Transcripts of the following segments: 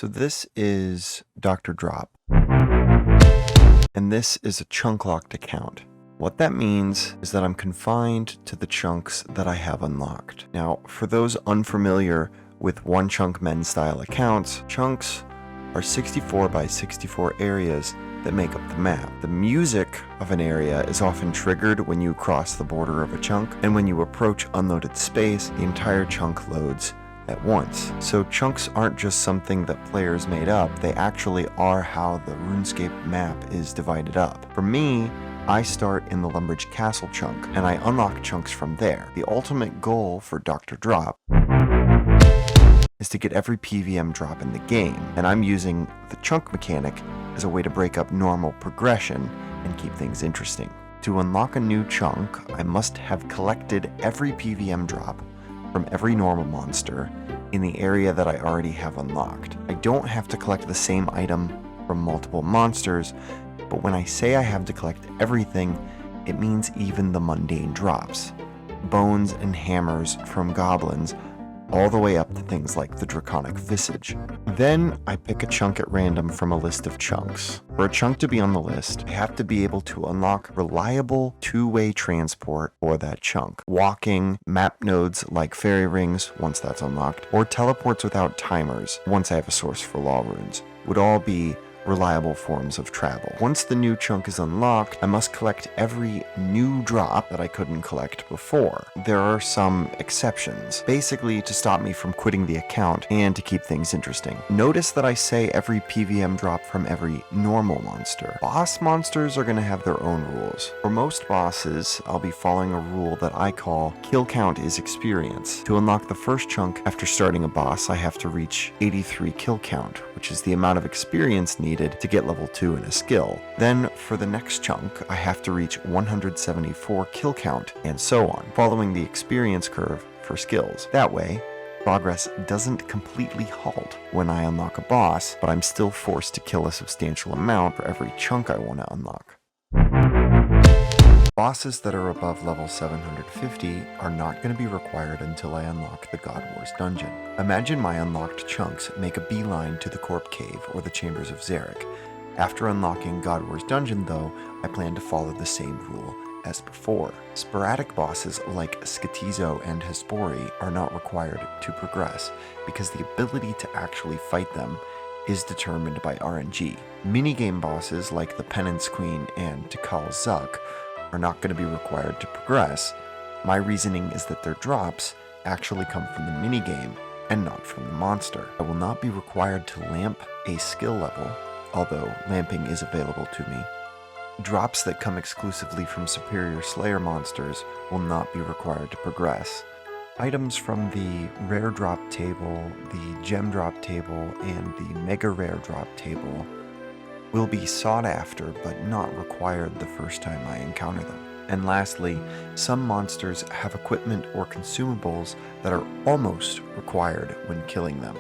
So this is DoctorDrop, and this is a chunk locked account. What that means is that I'm confined to the chunks that I have unlocked. Now, for those unfamiliar with one chunk men style accounts, chunks are 64 by 64 areas that make up the map. The music of an area is often triggered when you cross the border of a chunk, and when you approach unloaded space, the entire chunk loads at once. So chunks aren't just something that players made up, they actually are how the RuneScape map is divided up. For me, I start in the Lumbridge Castle chunk, and I unlock chunks from there. The ultimate goal for DoctorDrop is to get every PVM drop in the game, and I'm using the chunk mechanic as a way to break up normal progression and keep things interesting. To unlock a new chunk, I must have collected every PVM drop from every normal monster in the area that I already have unlocked. I don't have to collect the same item from multiple monsters, but when I say I have to collect everything, it means even the mundane drops. Bones and hammers from goblins, all the way up to things like the Draconic Visage. Then I pick a chunk at random from a list of chunks. For a chunk to be on the list, I have to be able to unlock reliable two-way transport for that chunk. Walking, map nodes like fairy rings, once that's unlocked, or teleports without timers, once I have a source for law runes, would all be reliable forms of travel. Once the new chunk is unlocked, I must collect every new drop that I couldn't collect before. There are some exceptions, basically to stop me from quitting the account and to keep things interesting. Notice that I say every PVM drop from every normal monster. Boss monsters are going to have their own rules. For most bosses, I'll be following a rule that I call kill count is experience. To unlock the first chunk after starting a boss, I have to reach 83 kill count, which is the amount of experience needed to get level 2 in a skill. Then for the next chunk, I have to reach 174 kill count, and so on, following the experience curve for skills. That way, progress doesn't completely halt when I unlock a boss, but I'm still forced to kill a substantial amount for every chunk I want to unlock. Bosses that are above level 750 are not going to be required until I unlock the God Wars dungeon. Imagine my unlocked chunks make a beeline to the Corp Cave or the Chambers of Zarek. After unlocking God Wars dungeon though, I plan to follow the same rule as before. Sporadic bosses like Skatizo and Hespori are not required to progress because the ability to actually fight them is determined by RNG. Minigame bosses like the Penance Queen and Tikal Zuk are not going to be required to progress. My reasoning is that their drops actually come from the minigame and not from the monster. I will not be required to lamp a skill level, although lamping is available to me. Drops that come exclusively from superior Slayer monsters will not be required to progress. Items from the rare drop table, the gem drop table, and the mega rare drop table will be sought after but not required the first time I encounter them. And lastly, some monsters have equipment or consumables that are almost required when killing them.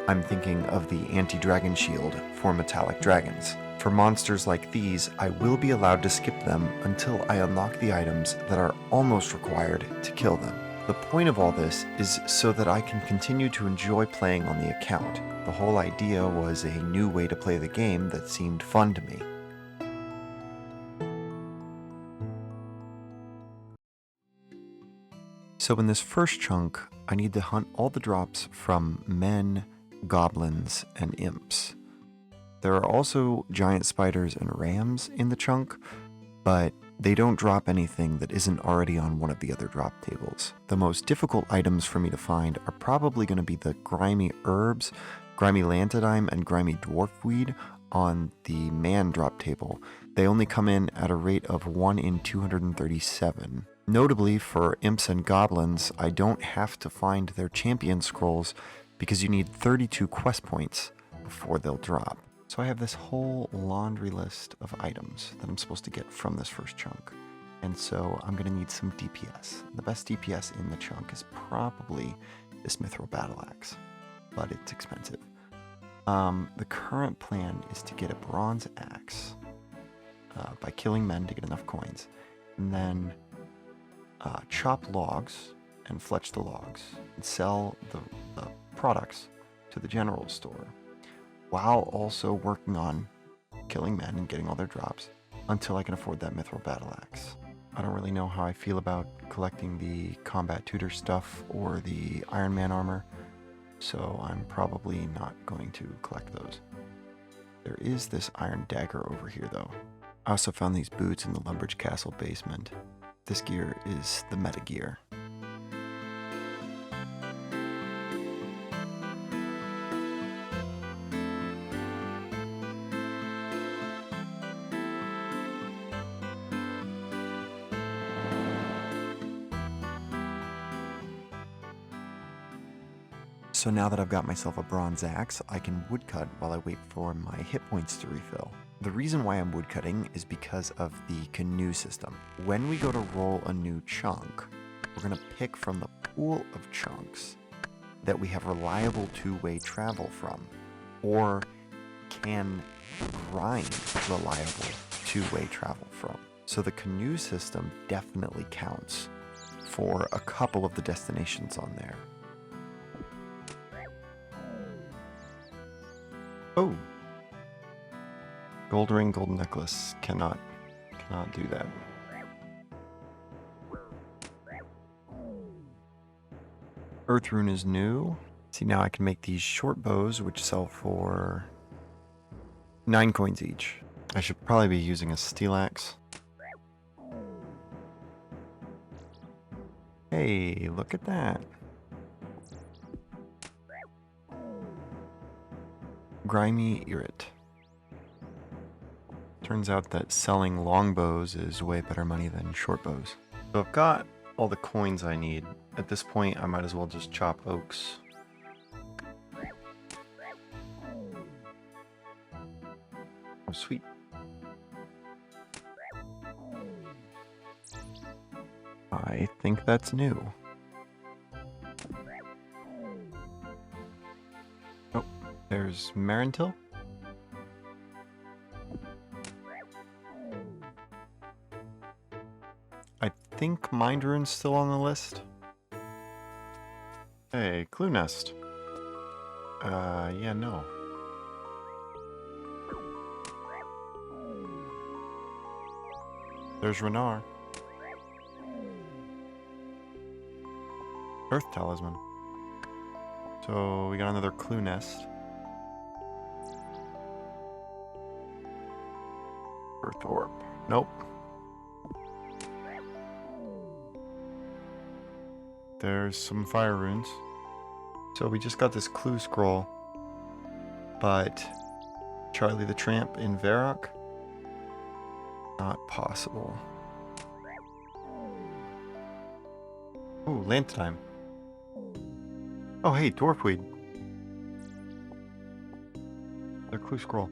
I'm thinking of the anti-dragon shield for metallic dragons. For monsters like these, I will be allowed to skip them until I unlock the items that are almost required to kill them. The point of all this is so that I can continue to enjoy playing on the account. The whole idea was a new way to play the game that seemed fun to me. So in this first chunk, I need to hunt all the drops from men, goblins, and imps. There are also giant spiders and rams in the chunk, but they don't drop anything that isn't already on one of the other drop tables. The most difficult items for me to find are probably going to be the grimy herbs, grimy lantodime, and grimy dwarfweed on the man drop table. They only come in at a rate of 1 in 237. Notably, for imps and goblins, I don't have to find their champion scrolls because you need 32 quest points before they'll drop. So I have this whole laundry list of items that I'm supposed to get from this first chunk. And so I'm going to need some DPS. The best DPS in the chunk is probably this Mithril Battle Axe, but it's expensive. The current plan is to get a bronze axe by killing men to get enough coins, and then chop logs and fletch the logs and sell the products to the general store. while also working on killing men and getting all their drops until I can afford that mithril battle axe. I don't really know how I feel about collecting the combat tutor stuff or the Iron Man armor, so I'm probably not going to collect those. There is this iron dagger over here though. I also found these boots in the Lumbridge Castle basement. This gear is the meta gear. So now that I've got myself a bronze axe, I can woodcut while I wait for my hit points to refill. The reason why I'm woodcutting is because of the canoe system. When we go to roll a new chunk, we're going to pick from the pool of chunks that we have reliable two-way travel from, or can grind reliable two-way travel from. So the canoe system definitely counts for a couple of the destinations on there. Oh, gold ring, golden necklace. Cannot do that. Earth rune is new. See, now I can make these short bows, which sell for 9 coins each. I should probably be using a steel axe. Hey, look at that. Grimy Irrit. Turns out that selling longbows is way better money than short bows. So I've got all the coins I need. At this point, I might as well just chop oaks. Oh, sweet. I think that's new. There's Marintil. I think Mind Rune's still on the list. Hey, Clue Nest. Yeah, no. There's Renar. Earth Talisman. So we got another Clue Nest. Earth Orb. Nope. There's some fire runes. So we just got this clue scroll. But Charlie the Tramp in Varrock? Not possible. Ooh, Lantime. Oh hey, Dwarfweed. Their clue scroll.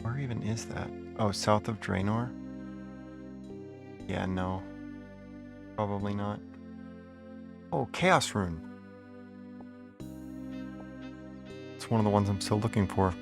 Where even is that? Oh, south of Draenor? Yeah, no. Probably not. Oh, Chaos Rune. It's one of the ones I'm still looking for.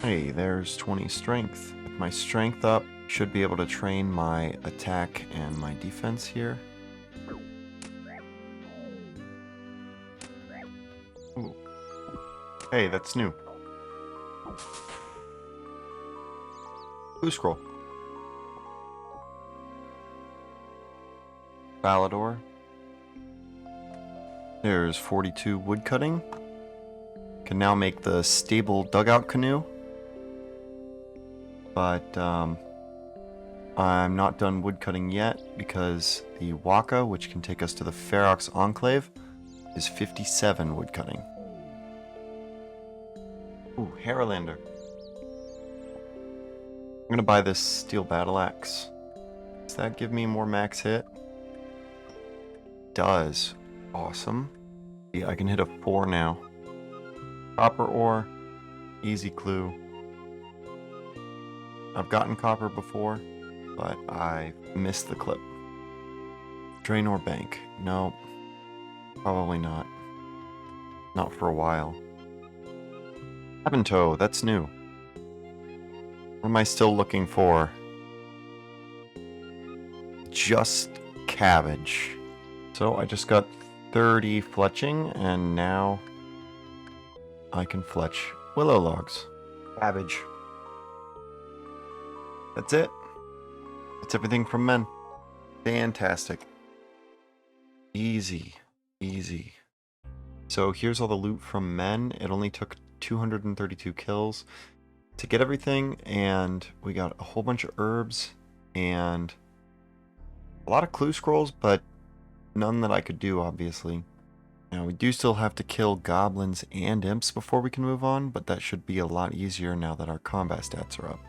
Hey, there's 20 strength. With my strength up, should be able to train my attack and my defense here. Ooh. Hey, that's new. Clue scroll. Balador. There's 42 woodcutting. Can now make the stable dugout canoe. But I'm not done woodcutting yet because the Waka, which can take us to the Ferox Enclave, is 57 woodcutting. Ooh, Haralander. I'm gonna buy this steel battle axe. Does that give me more max hit? Does. Awesome. Yeah, I can hit a 4 now. Copper ore. Easy clue. I've gotten copper before, but I missed the clip. Draenor Bank. Nope. Probably not. Not for a while. Toe, that's new. What am I still looking for? Just cabbage. So I just got 30 fletching, and now I can fletch willow logs. Cabbage. That's it. That's everything from men. Fantastic. Easy. Easy. So here's all the loot from men. It only took 232 kills to get everything, and we got a whole bunch of herbs and a lot of clue scrolls, but none that I could do, obviously. Now, we do still have to kill goblins and imps before we can move on, but that should be a lot easier now that our combat stats are up.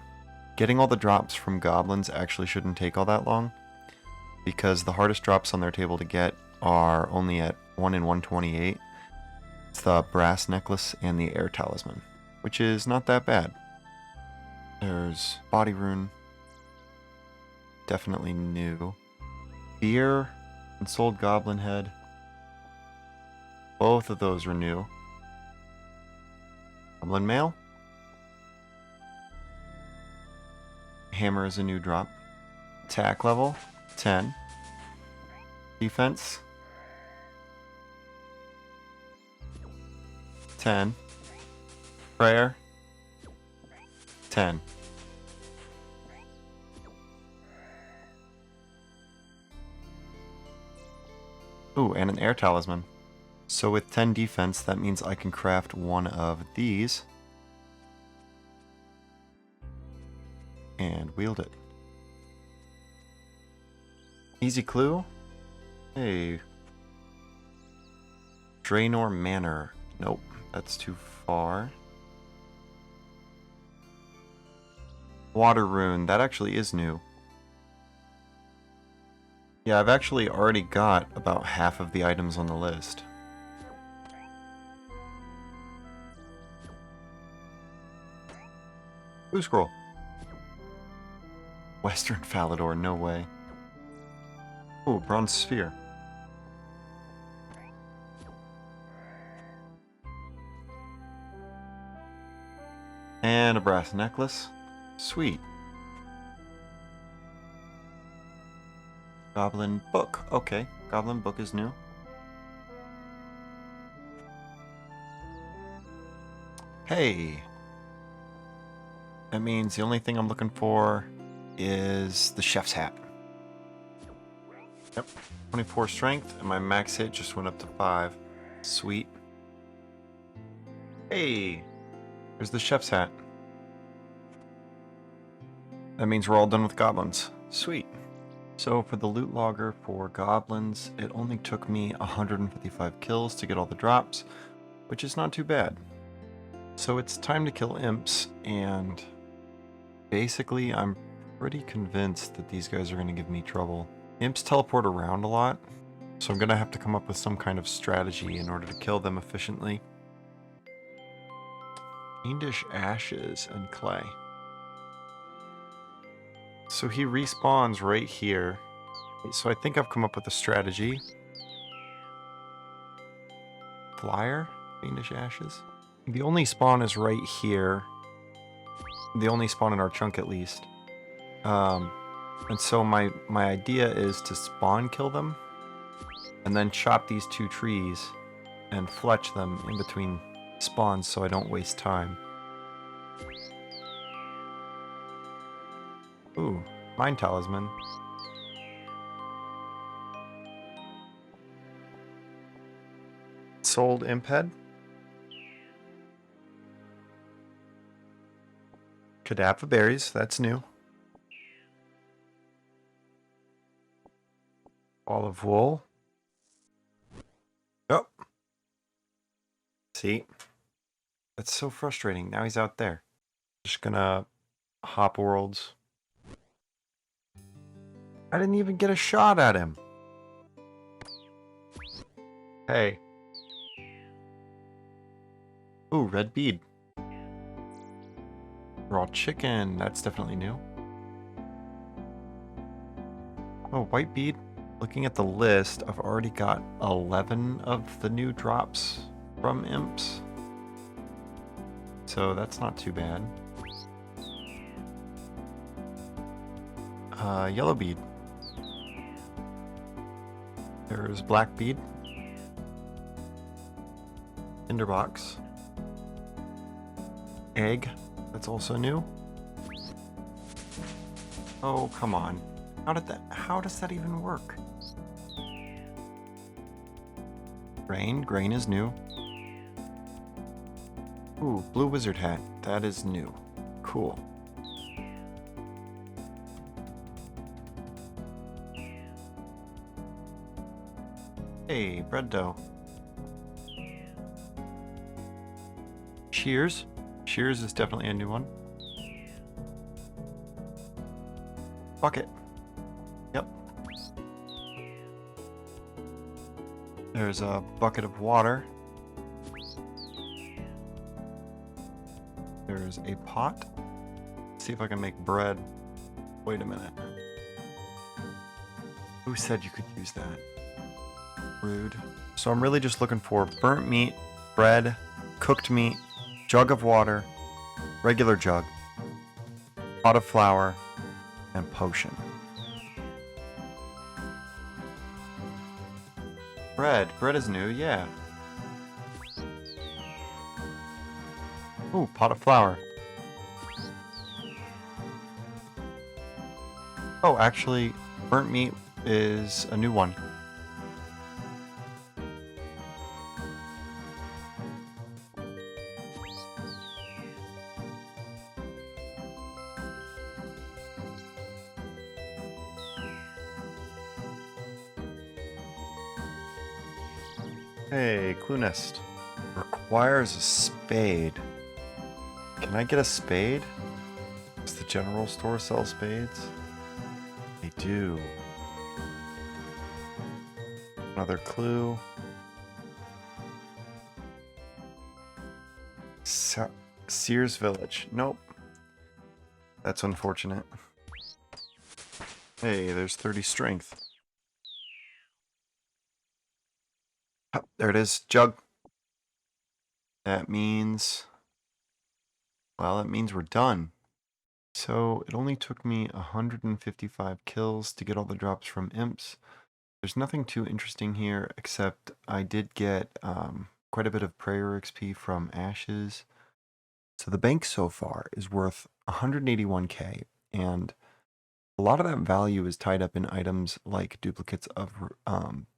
Getting all the drops from goblins actually shouldn't take all that long, because the hardest drops on their table to get are only at 1 in 128. It's the brass necklace and the air talisman, which is not that bad. There's body rune, definitely new. Beer and sold goblin head, both of those are new. Goblin mail. Hammer is a new drop. Attack level 10. Defense 10. Prayer 10. Ooh, and an air talisman. So with 10 defense, that means I can craft one of these and wield it. Easy clue. Hey. Draenor Manor. Nope, that's too far. Water rune. That actually is new. Yeah, I've actually already got about half of the items on the list. Blue scroll. Western Falador, no way. Ooh, bronze sphere. And a brass necklace. Sweet. Goblin book. Okay, goblin book is new. Hey. That means the only thing I'm looking for is the chef's hat. Yep. 24 strength, and my max hit just went up to 5. Sweet. Hey! There's the chef's hat. That means we're all done with goblins. Sweet. So for the loot logger for goblins, it only took me 155 kills to get all the drops, which is not too bad. So it's time to kill imps, and basically I'm pretty convinced that these guys are going to give me trouble. Imps teleport around a lot, so I'm going to have to come up with some kind of strategy in order to kill them efficiently. Fiendish ashes and clay. So he respawns right here. So I think I've come up with a strategy. Flyer? Fiendish ashes? The only spawn is right here. The only spawn in our chunk, at least. And so my idea is to spawn kill them, and then chop these 2 trees and fletch them in between spawns so I don't waste time. Ooh, Mind Talisman. Sold Imp Head. Cadaver Berries, that's new. Olive Wool. Oh. See? That's so frustrating. Now he's out there. Just gonna hop worlds. I didn't even get a shot at him. Hey. Ooh, red bead. Raw chicken. That's definitely new. Oh, white bead. Looking at the list, I've already got 11 of the new drops from imps. So that's not too bad. Yellow bead. There's black bead. Tinderbox. Egg, that's also new. Oh, come on. How does that even work? Grain is new. Ooh, blue wizard hat, that is new. Cool. Hey, bread dough. Shears. Shears is definitely a new one. Bucket. Yep. There's a bucket of water. There's a pot. Let's see if I can make bread. Wait a minute. Who said you could use that? Rude. So I'm really just looking for burnt meat, bread, cooked meat, jug of water, regular jug, pot of flour, and potion. Bread. Bread is new, yeah. Ooh, pot of flour. Oh, actually, burnt meat is a new one. Hey, clue nest. Requires a spade. Can I get a spade? Does the general store sell spades? They do. Another clue. Sears Village. Nope. That's unfortunate. Hey, there's 30 strength. Oh, there it is. Jug. That means... Well, it means we're done. So it only took me 155 kills to get all the drops from imps. There's nothing too interesting here, except I did get quite a bit of prayer XP from ashes. So the bank so far is worth 181k, and a lot of that value is tied up in items like duplicates of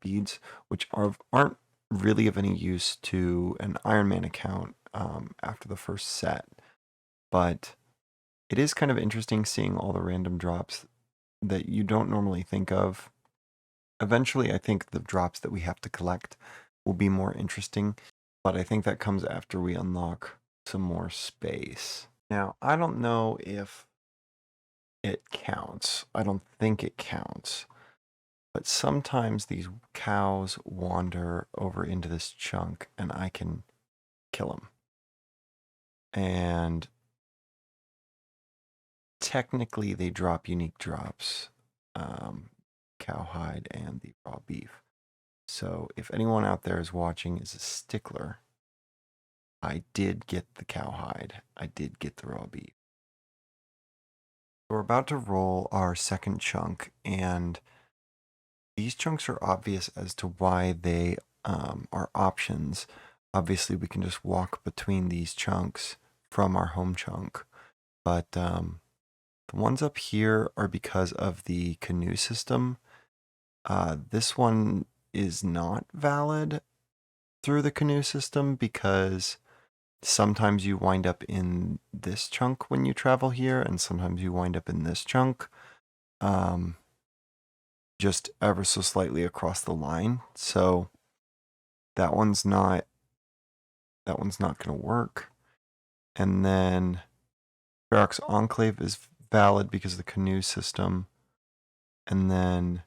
beads, which aren't really of any use to an Iron Man account after the first set. But it is kind of interesting seeing all the random drops that you don't normally think of. Eventually, I think the drops that we have to collect will be more interesting, but I think that comes after we unlock some more space. Now, I don't know if it counts. I don't think it counts. But sometimes these cows wander over into this chunk and I can kill them. And technically they drop unique drops, cowhide and the raw beef. So if anyone out there is watching is a stickler, I did get the cowhide. I did get the raw beef. We're about to roll our second chunk, and these chunks are obvious as to why they are options. Obviously, we can just walk between these chunks from our home chunk, but the ones up here are because of the canoe system. This one is not valid through the canoe system because sometimes you wind up in this chunk when you travel here, and sometimes you wind up in this chunk, just ever so slightly across the line. So that one's not going to work. And then Ferox Enclave is valid because of the canoe system. And then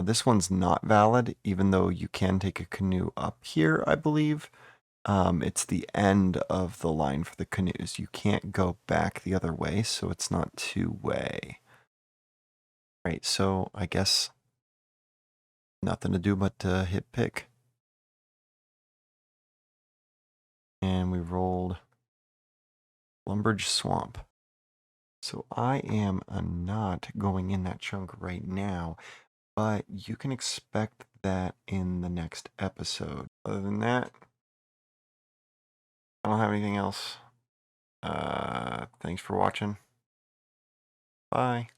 this one's not valid, even though you can take a canoe up here, I believe. It's the end of the line for the canoes. You can't go back the other way, so it's not two-way. Right, so I guess nothing to do but to hit pick. And we rolled Lumbridge Swamp. So I am not going in that chunk right now, but you can expect that in the next episode. Other than that, I don't have anything else. Thanks for watching. Bye.